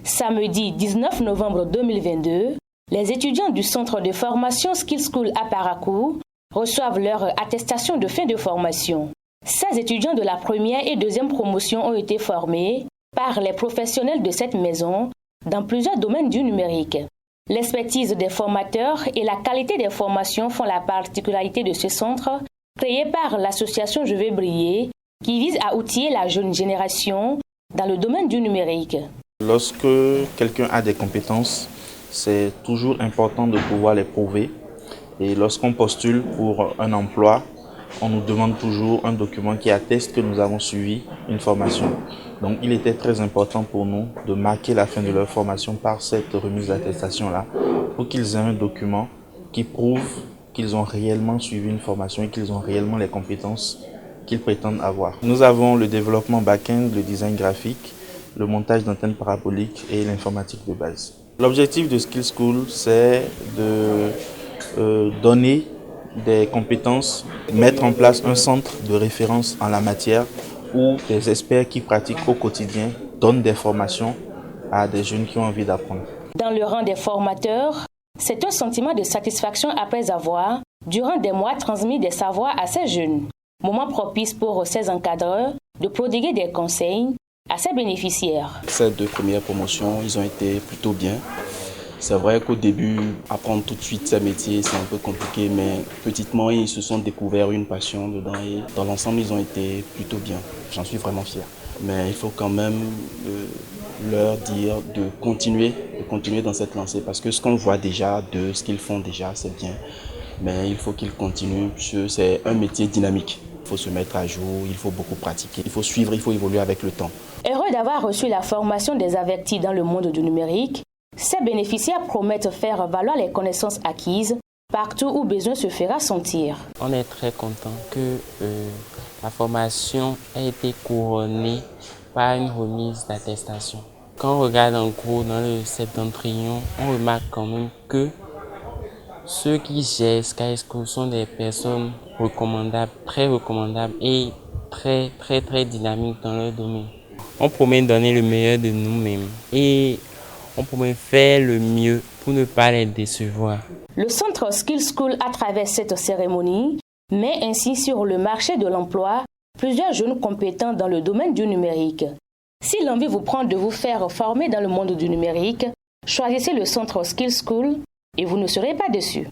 Samedi 19 novembre 2022, les étudiants du centre de formation Skill School à Parakou reçoivent leur attestation de fin de formation. 16 étudiants de la première et deuxième promotion ont été formés par les professionnels de cette maison dans plusieurs domaines du numérique. L'expertise des formateurs et la qualité des formations font la particularité de ce centre créé par l'association Je vais briller qui vise à outiller la jeune génération dans le domaine du numérique. Lorsque quelqu'un a des compétences, c'est toujours important de pouvoir les prouver. Et lorsqu'on postule pour un emploi, on nous demande toujours un document qui atteste que nous avons suivi une formation. Donc il était très important pour nous de marquer la fin de leur formation par cette remise d'attestation-là, pour qu'ils aient un document qui prouve qu'ils ont réellement suivi une formation et qu'ils ont réellement les compétences qu'ils prétendent avoir. Nous avons le développement back-end, le design graphique, le montage d'antennes paraboliques et l'informatique de base. L'objectif de Skill School, c'est de donner des compétences, mettre en place un centre de référence en la matière où des experts qui pratiquent au quotidien donnent des formations à des jeunes qui ont envie d'apprendre. Dans le rang des formateurs, c'est un sentiment de satisfaction après avoir, durant des mois, transmis des savoirs à ces jeunes. Moment propice pour ces encadreurs de prodiguer des conseils à ses bénéficiaires. Ces deux premières promotions, ils ont été plutôt bien. C'est vrai qu'au début, apprendre tout de suite ces métiers, c'est un peu compliqué, mais petitement, ils se sont découverts une passion dedans et dans l'ensemble, ils ont été plutôt bien. J'en suis vraiment fier. Mais il faut quand même leur dire de continuer dans cette lancée parce que ce qu'on voit déjà de ce qu'ils font déjà, c'est bien. Mais il faut qu'ils continuent parce que c'est un métier dynamique. Il faut se mettre à jour, il faut beaucoup pratiquer, il faut suivre, il faut évoluer avec le temps. Heureux d'avoir reçu la formation des avertis dans le monde du numérique, ces bénéficiaires promettent faire valoir les connaissances acquises partout où besoin se fera sentir. On est très content que la formation ait été couronnée par une remise d'attestation. Quand on regarde en gros dans le septentrion, on remarque quand même que ceux qui gèrent Sky School sont des personnes recommandables et très dynamiques dans leur domaine. On promet de donner le meilleur de nous-mêmes et on promet faire le mieux pour ne pas les décevoir. Le centre Skill School, à travers cette cérémonie, met ainsi sur le marché de l'emploi plusieurs jeunes compétents dans le domaine du numérique. Si l'envie vous prend de vous faire former dans le monde du numérique, choisissez le centre Skill School et vous ne serez pas déçus.